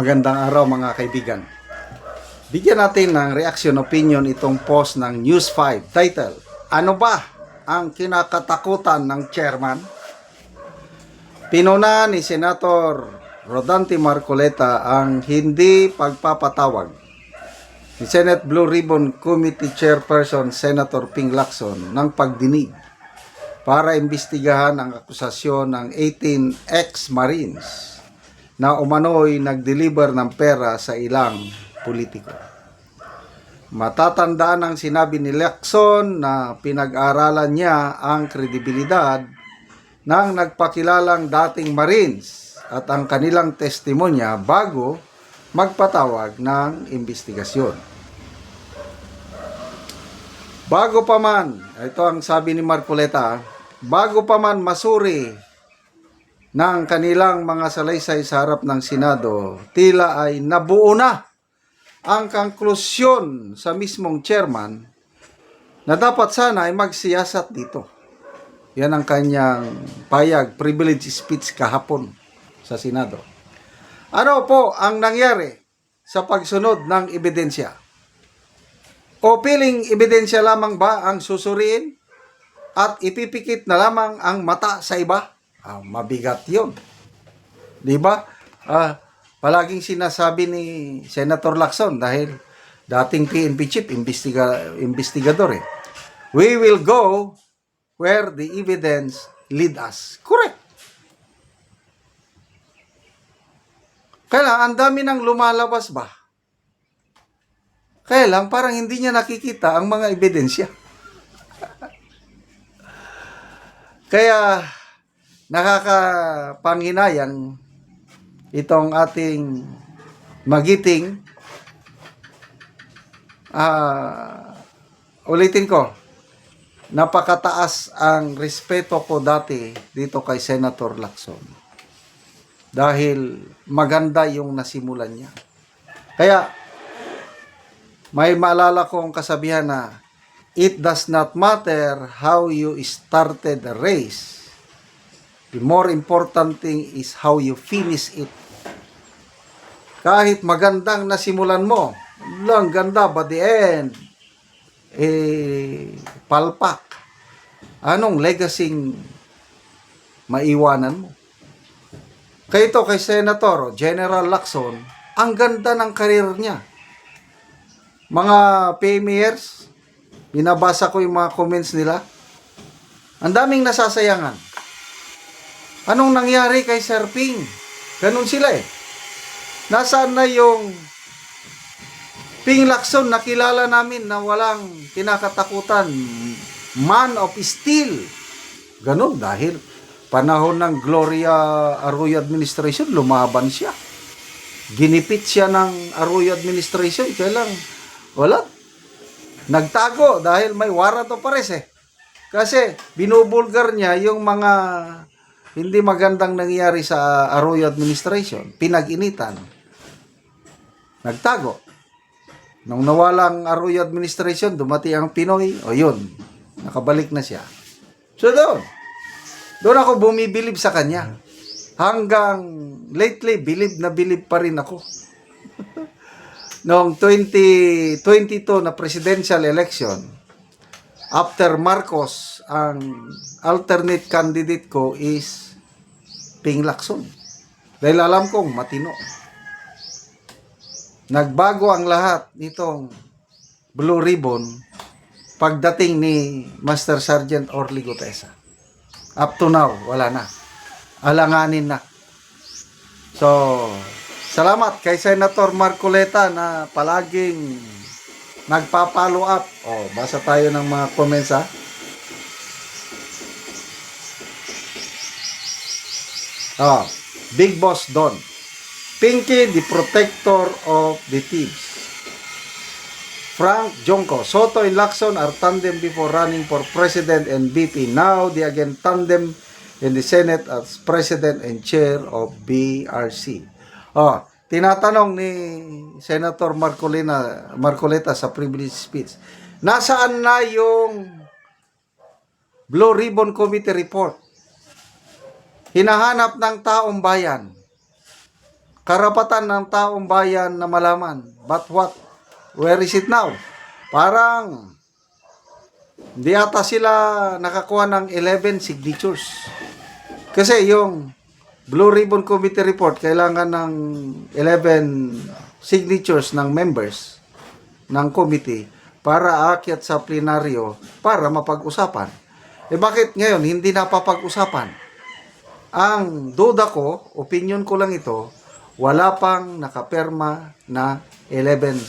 Magandang araw mga kaibigan. Bigyan natin ng reaction opinion itong post ng News 5. Title, ano ba ang kinakatakutan ng chairman? Pinuna ni Senator Rodante Marcoleta ang hindi pagpapatawag ni Senate Blue Ribbon Committee Chairperson Senator Ping Lacson ng pagdinig para imbestigahan ang akusasyon ng 18 ex-Marines na umano'y nag-deliver ng pera sa ilang politiko. Matatandaan ang sinabi ni Lacson na pinag-aralan niya ang kredibilidad ng nagpakilalang dating Marines at ang kanilang testimonya bago magpatawag ng imbestigasyon. Bago pa man, ito ang sabi ni Marcoleta, bago pa man masuri ng kanilang mga salaysay sa harap ng Senado, tila ay nabuo na ang konklusyon sa mismong chairman na dapat sana ay magsiyasat dito. Yan ang kanyang payag, privilege speech kahapon sa Senado. Ano po ang nangyari sa pagsunod ng ebidensya? O piling ebidensya lamang ba ang susuriin at ipipikit na lamang ang mata sa iba? Mabigat yun. Diba? Palaging sinasabi ni Senator Lacson dahil dating PNP chief, investigador eh. We will go where the evidence lead us. Correct. Kaya ang dami nang lumalabas ba? Kaya lang parang hindi niya nakikita ang mga ebidensya. Kaya nakakapanghinayang itong ating magiting ulitin ko, napakataas ang respeto ko dati dito kay Senator Lacson dahil maganda yung nasimulan niya. Kaya may maalala kong kasabihan na it does not matter how you started the race. The more important thing is how you finish it. Kahit magandang nasimulan mo, lang ganda, but the end, palpak. Anong legacy maiwanan mo? Kaya ito kay Senator General Lacson, ang ganda ng karir niya. Mga PMers, binabasa ko yung mga comments nila. Ang daming nasasayangan. Anong nangyari kay Sir Ping? Ganun sila eh. Nasaan na yung Ping Lacson na kilala namin na walang kinakatakutan? Man of steel. Ganun dahil panahon ng Gloria Arroyo administration, lumaban siya. Ginipit siya ng Arroyo administration. Kaya lang, wala. Nagtago dahil may warrant of arrest eh. Kasi binubulgar niya yung mga hindi magandang nangyari sa Arroyo administration. Pinag-initan. Nagtago. Nung nawalang Arroyo administration, dumati ang Pinoy. O yun, nakabalik na siya. So doon ako bumibilib sa kanya. Hanggang lately, bilib pa rin ako. Noong 2022 na presidential election, after Marcos, ang alternate candidate ko is Ping Lacson. Dahil alam kong matino. Nagbago ang lahat nitong Blue Ribbon pagdating ni Master Sergeant Orly Gutesa. Up to now, wala na. Alanganin na. So, salamat kay Senator Marcoleta na palaging nagpa-follow up. Basa tayo ng mga comments ha. Big Boss Don. Pinky, the protector of the thieves. Frank Jonko. Soto and Lacson are tandem before running for president and VP. Now, they again tandem in the Senate as president and chair of BRC. Tinatanong ni Senator Marcoleta sa privilege speech, nasaan na yung Blue Ribbon Committee report? Hinahanap ng taong bayan karapatan ng taong bayan na malaman. But what? Where is it now? Parang di ata sila nakakuha ng 11 signatures. Kasi yung Blue Ribbon Committee report kailangan ng 11 signatures ng members ng committee para aakyat sa plenaryo para mapag-usapan. Bakit ngayon hindi napapag-usapan? Ang duda ko, opinion ko lang ito, wala pang nakaperma na 11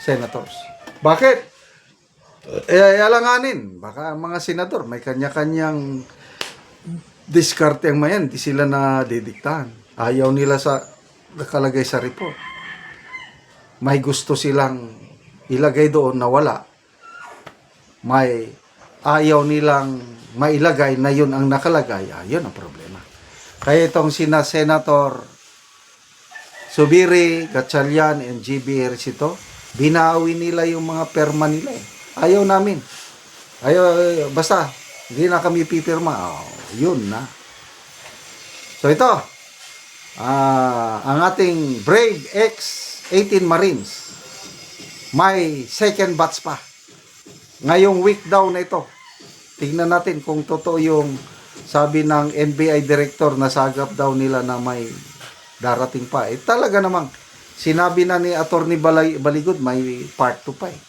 senators. Bakit? Alanganin. Baka ang mga senador may kanya-kanyang diskarte ang mayan. Di sila na didiktahan. Ayaw nila sa nakalagay sa report. May gusto silang ilagay doon na wala. May ayaw nilang mailagay na yun ang nakalagay. Yun ang problema. Kaya itong sina Senator Subiri, Gatchalian, and GB Ejercito, binawi nila yung mga perma nila eh. Ayaw namin. Basta, hindi na kami pipirma. Yun na. So ito, ang ating Brave X-18 Marines, may second batch pa. Ngayong week daw na ito. Tingnan natin kung totoo yung sabi ng NBI director na sagap daw nila na may darating pa. Talaga namang sinabi na ni Attorney Baligod may part 2 pa eh.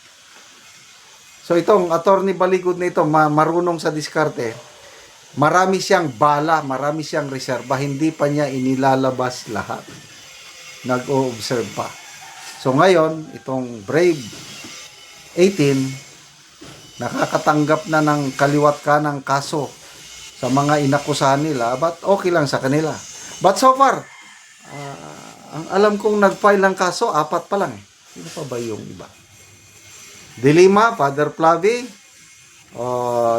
So itong Attorney Baligod na ito, marunong sa diskarte. Marami siyang bala, marami siyang reserba. Hindi pa niya inilalabas lahat. Nag-o-observe pa. So ngayon, itong Brave 18, nakakatanggap na ng kaliwat kanang kaso sa mga inakusahan nila, but okay lang sa kanila. But so far, ang alam kong nag-file ng kaso, 4 pa lang eh. Sino pa ba yung iba? Dilima, Father Flavi,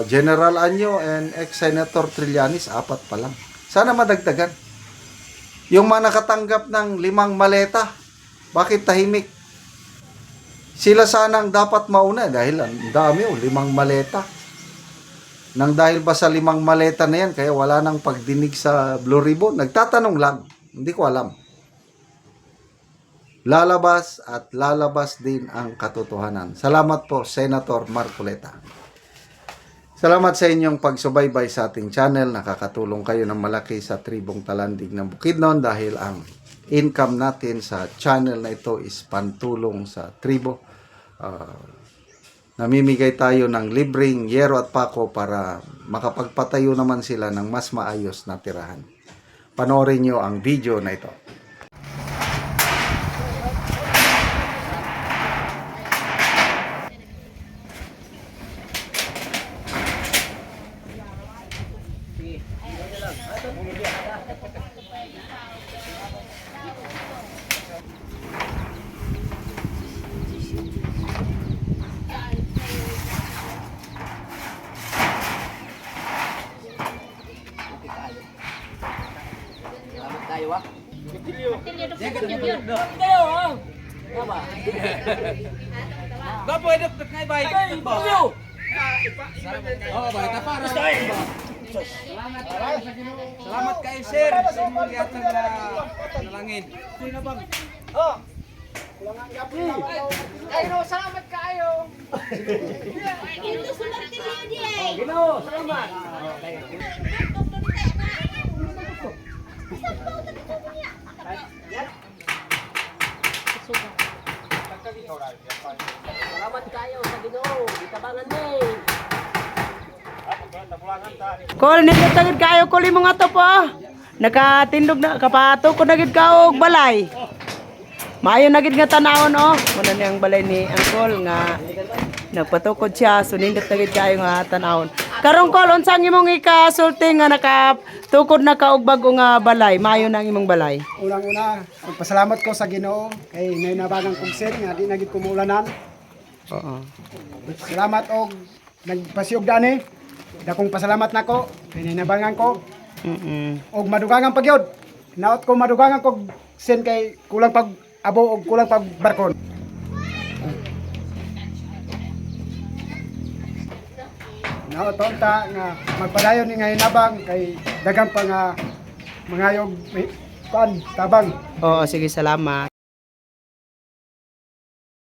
General Anyo, and ex-Senator Trillanes, 4 pa lang. Sana madagdagan. Yung mga nakatanggap ng 5 maleta, bakit tahimik? Sila sanang dapat mauna dahil ang dami 5 maleta. Nang dahil ba sa 5 maleta na yan, kaya wala nang pagdinig sa Blue Ribbon? Nagtatanong lang, hindi ko alam. Lalabas at lalabas din ang katotohanan. Salamat po, Senator Marcoleta. Salamat sa inyong pagsubaybay sa ating channel. Nakakatulong kayo ng malaki sa tribong Talandig ng Bukidnon dahil ang income natin sa channel na ito is pantulong sa tribo. Namimigay tayo ng libreng yero at pako para makapagpatayo naman sila ng mas maayos na tirahan. Panoorin nyo ang video na ito. Gak pwede ngay bay. Oh, bay ta para. Salamat kayo sir sa inyong gihatag na nalangin. Sino bang? Oh. Ay no, salamat kayo. Ito sulat ni Lydia. Ginoo, salamat. Salamat kayo sa Ginoo. Itabangan ni. Kol nito tagid kayo kuli mo nga to po. Nakatindog na kapatukod na gid ka og balay. Maayo na gid nga tanawon oh. Muna ni ang balay ni Angkol nga nagpatukod siya so nindot na gid kayo nga tanawon. Karon kol unsang imong ikasulti nga nakatukod na ka og bag-o nga balay? Maayo na ang imong balay. Unang-una, magpasalamat ko sa Ginoo kay nainabagang kong sir nga di na gid kumuulanan. Oo. Salamat og nagpasiyog dani. Dakong pasalamat nako kay nainabangan ko og madugangan pagyod. Naot ko madugangan ko sen kay kulang pag abo og kulang pag barkon. Naot ta nga magpadayon ni nga hinabang kay dagang pa nga mangayog kuan tabang. Oo, sige, salamat.